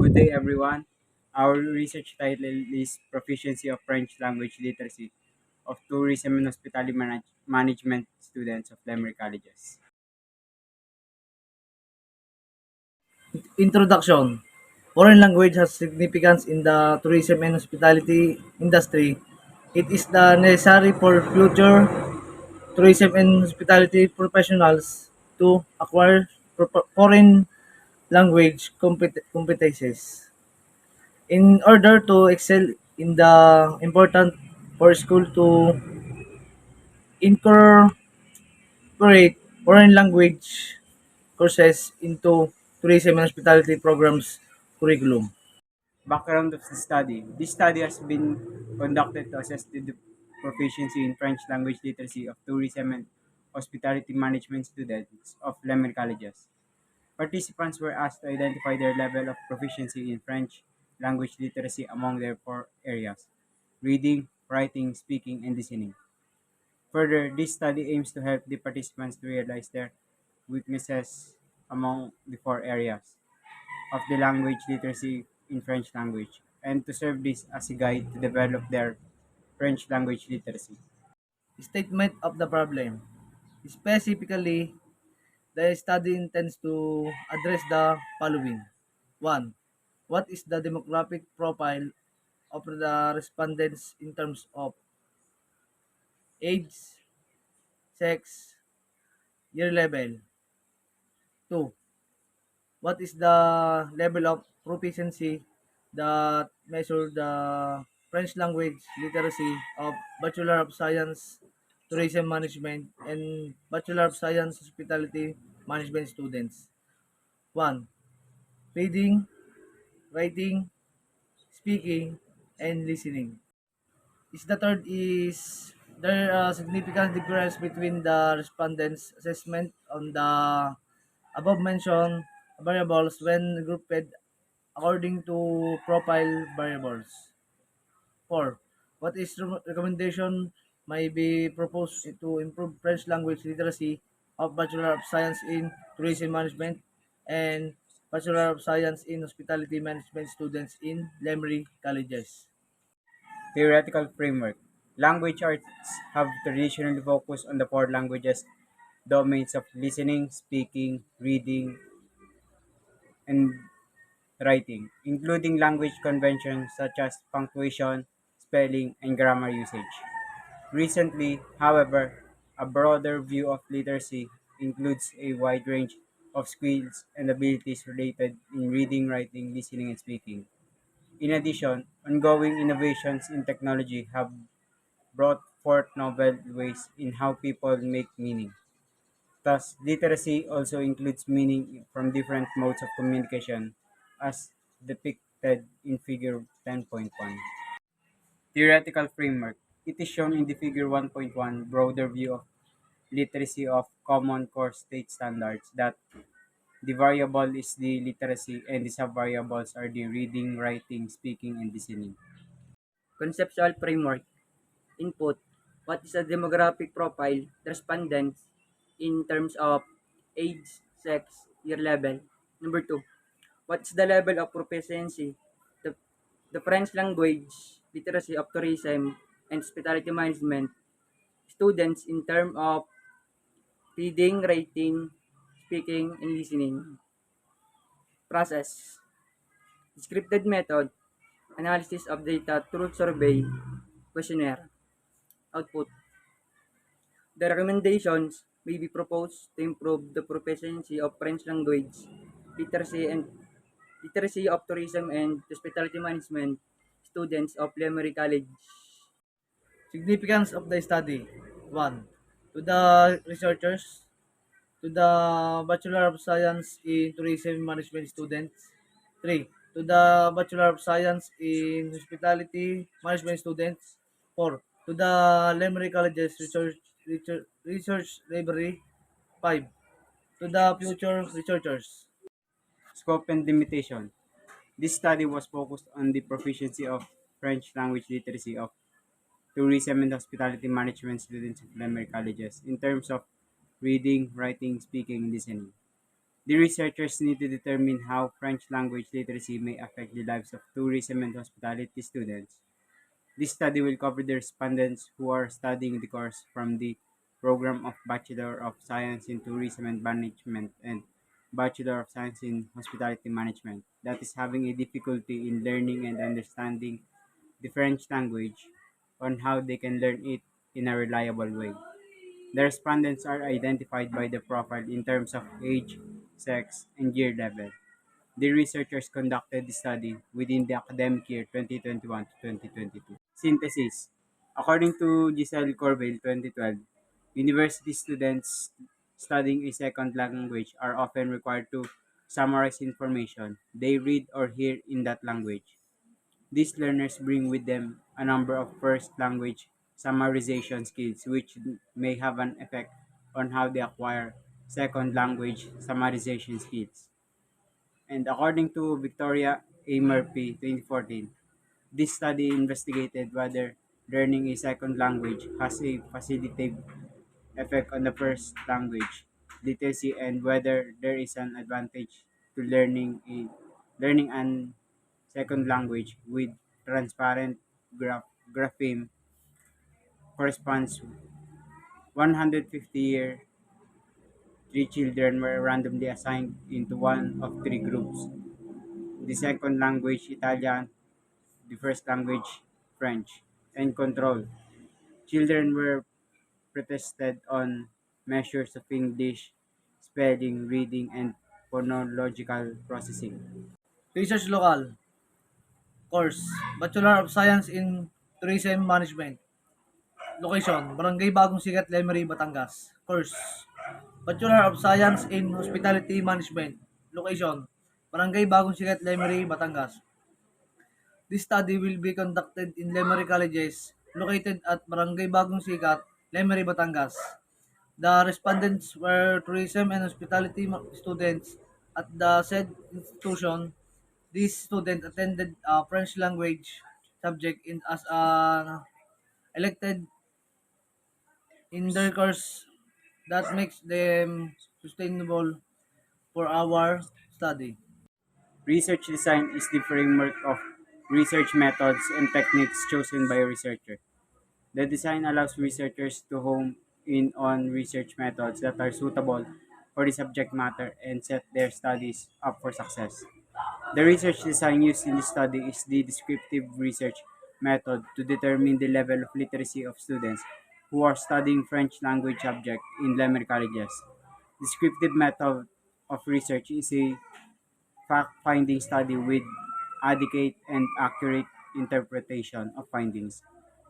Good day, everyone. Our research title is Proficiency of French Language Literacy of Tourism and Hospitality Management Students of Lemery Colleges. Introduction. Foreign language has significance in the tourism and hospitality industry. It is the necessary for future tourism and hospitality professionals to acquire foreign language competencies. In order to excel in the important for school to incorporate foreign language courses into tourism and hospitality programs curriculum. Background of the study. This study has been conducted to assess the proficiency in French language literacy of tourism and hospitality management students of Lemery Colleges. Participants were asked to identify their level of proficiency in French language literacy among their four areas: reading, writing, speaking, and listening. Further, this study aims to help the participants to realize their weaknesses among the four areas of the language literacy in French language and to serve this as a guide to develop their French language literacy. Statement of the problem. Specifically, the study intends to address the following. 1. What is the demographic profile of the respondents in terms of age, sex, year level? 2. What is the level of proficiency that measure the French language literacy of Bachelor of Science Tourism Management and Bachelor of Science Hospitality Management students? 1. Reading, writing, speaking, and listening. Is the third is there a significant difference between the respondents' assessment on the above mentioned variables when grouped according to profile variables? 4. What is recommendation may be proposed to improve French language literacy of Bachelor of Science in Tourism Management and Bachelor of Science in Hospitality Management students in Lemery Colleges? Theoretical framework. Language arts have traditionally focused on the four languages domains of listening, speaking, reading, and writing, including language conventions such as punctuation, spelling, and grammar usage. Recently, however, a broader view of literacy includes a wide range of skills and abilities related in reading, writing, listening, and speaking. In addition, ongoing innovations in technology have brought forth novel ways in how people make meaning. Thus, literacy also includes meaning from different modes of communication, as depicted in Figure 10.1. Theoretical framework. It is shown in the Figure 1.1 broader view of literacy of Common Core State Standards that the variable is the literacy and the subvariables are the reading, writing, speaking, and listening. Conceptual framework. Input. What is the demographic profile respondents in terms of age, sex, year level? Number 2. What is the level of proficiency? The, the French language, literacy of tourism, and hospitality management students in terms of reading, writing, speaking, and listening. Process. Scripted method. Analysis of data through survey, questionnaire. Output. The recommendations may be proposed to improve the proficiency of French language, literacy and literacy of tourism and hospitality management students of Lemery College. Significance of the study. 1. To the researchers, to the Bachelor of Science in Tourism Management students. 3. To the Bachelor of Science in Hospitality Management students. 4. To the Lemery College's research library. 5. To the future researchers. Scope and limitation. This study was focused on the proficiency of French language literacy of tourism and hospitality management students of primary colleges in terms of reading, writing, speaking, and listening. The researchers need to determine how French language literacy may affect the lives of tourism and hospitality students. This study will cover the respondents who are studying the course from the program of Bachelor of Science in Tourism and Management and Bachelor of Science in Hospitality Management that is having a difficulty in learning and understanding the French language on how they can learn it in a reliable way. The respondents are identified by the profile in terms of age, sex, and year level. The researchers conducted the study within the academic year 2021 to 2022. Synthesis. According to Giselle Corbeil 2012, university students studying a second language are often required to summarize information they read or hear in that language. These learners bring with them a number of first language summarization skills which may have an effect on how they acquire second language summarization skills. And according to Victoria A. Murphy 2014, this study investigated whether learning a second language has a facilitative effect on the first language literacy and whether there is an advantage to learning an second language with transparent grapheme corresponds 150 year. Three children were randomly assigned into one of three groups. The second language Italian, the first language French, and control. Children were pre-tested on measures of English, spelling, reading, and phonological processing. Research local. Course. Bachelor of Science in Tourism Management. Location. Barangay Bagong Sikat, Lemery, Batangas. Course. Bachelor of Science in Hospitality Management. Location. Barangay Bagong Sikat, Lemery, Batangas. This study will be conducted in Lemery Colleges located at Barangay Bagong Sikat, Lemery, Batangas. The respondents were tourism and hospitality students at the said institution. These students attended a French language subject in as an elected in their course that makes them sustainable for our study. Research design is the framework of research methods and techniques chosen by a researcher. The design allows researchers to hone in on research methods that are suitable for the subject matter and set their studies up for success. The research design used in this study is the descriptive research method to determine the level of literacy of students who are studying French language subject in Lemer colleges. Descriptive method of research is a fact-finding study with adequate and accurate interpretation of findings.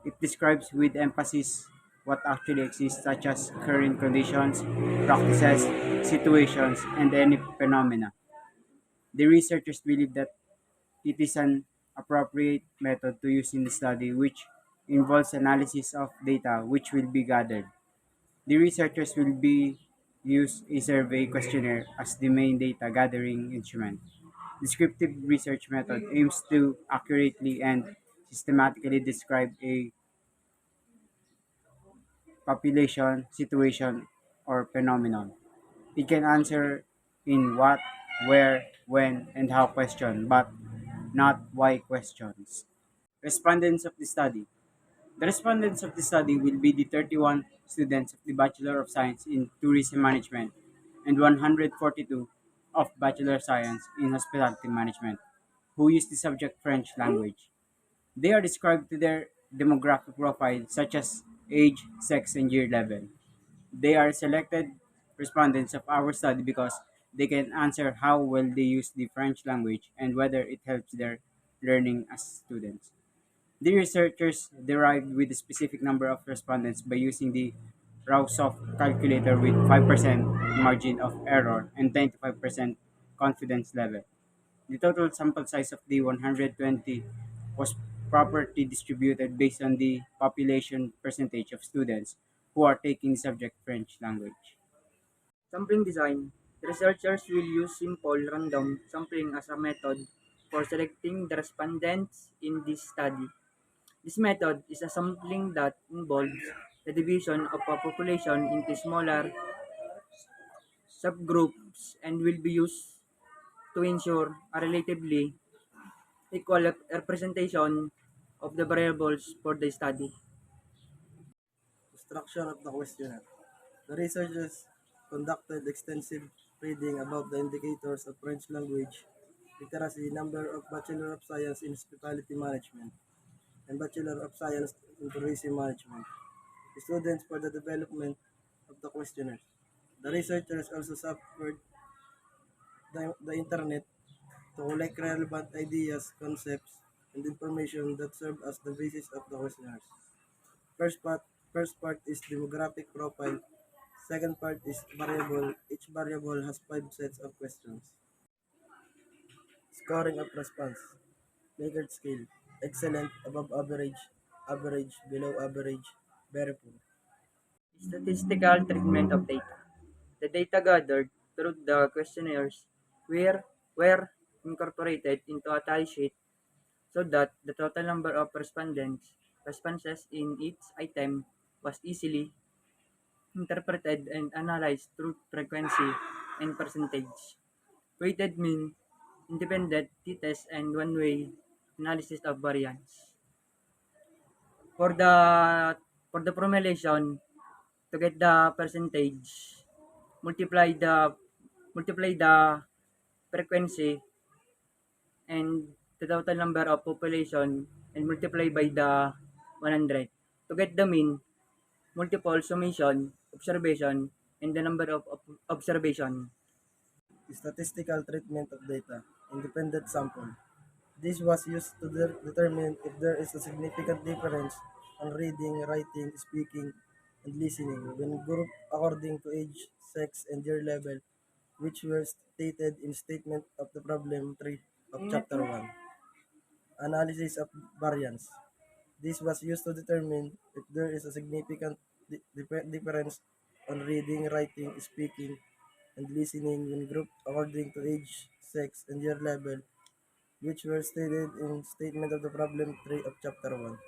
It describes with emphasis what actually exists, such as current conditions, practices, situations, and any phenomena. The researchers believe that it is an appropriate method to use in the study which involves analysis of data which will be gathered. The researchers will be use a survey questionnaire as the main data gathering instrument. Descriptive research method aims to accurately and systematically describe a population, situation, or phenomenon. It can answer in what, where, when, and how question, but not why questions. Respondents of the study. The respondents of the study will be the 31 students of the Bachelor of Science in Tourism Management and 142 of Bachelor of Science in Hospitality Management who use the subject French language. They are described to their demographic profile such as age, sex, and year level. They are selected respondents of our study because they can answer how well they use the French language and whether it helps their learning as students. The researchers derived with a specific number of respondents by using the Rausoff calculator with 5% margin of error and 95% confidence level. The total sample size of the 120 was properly distributed based on the population percentage of students who are taking the subject French language. Sampling design. The researchers will use simple random sampling as a method for selecting the respondents in this study. This method is a sampling that involves the division of a population into smaller subgroups and will be used to ensure a relatively equal representation of the variables for the study. Structure of the questionnaire. The researchers conducted extensive reading about the indicators of French language, literacy, number of Bachelor of Science in Hospitality Management, and Bachelor of Science in Tourism Management. Students for the development of the questionnaire. The researchers also suffered the internet to collect relevant ideas, concepts, and information that serve as the basis of the questionnaires. First part, first part is demographic profile. Second part is variable. Each variable has 5 sets of questions. Scoring of response. Likert scale. Excellent, above average, average, below average, very poor. Statistical treatment of data. The data gathered through the questionnaires were incorporated into a tally sheet so that the total number of responses in each item was easily interpreted and analyzed through frequency and percentage, weighted mean, independent t-test, and one-way analysis of variance. For the for the formulation, to get the percentage, multiply the multiply the frequency and the total number of population and multiply by the 100. To get the mean, multiple summation, observation, and the number of observation. Statistical treatment of data. Independent sample. This was used to determine if there is a significant difference on reading, writing, speaking, and listening when grouped according to age, sex, and year level, which were stated in Statement of the Problem 3 of Chapter 1. Analysis of variance. This was used to determine if there is a significant difference on reading, writing, speaking, and listening when grouped according to age, sex, and year level, which were stated in Statement of the Problem 3 of Chapter 1.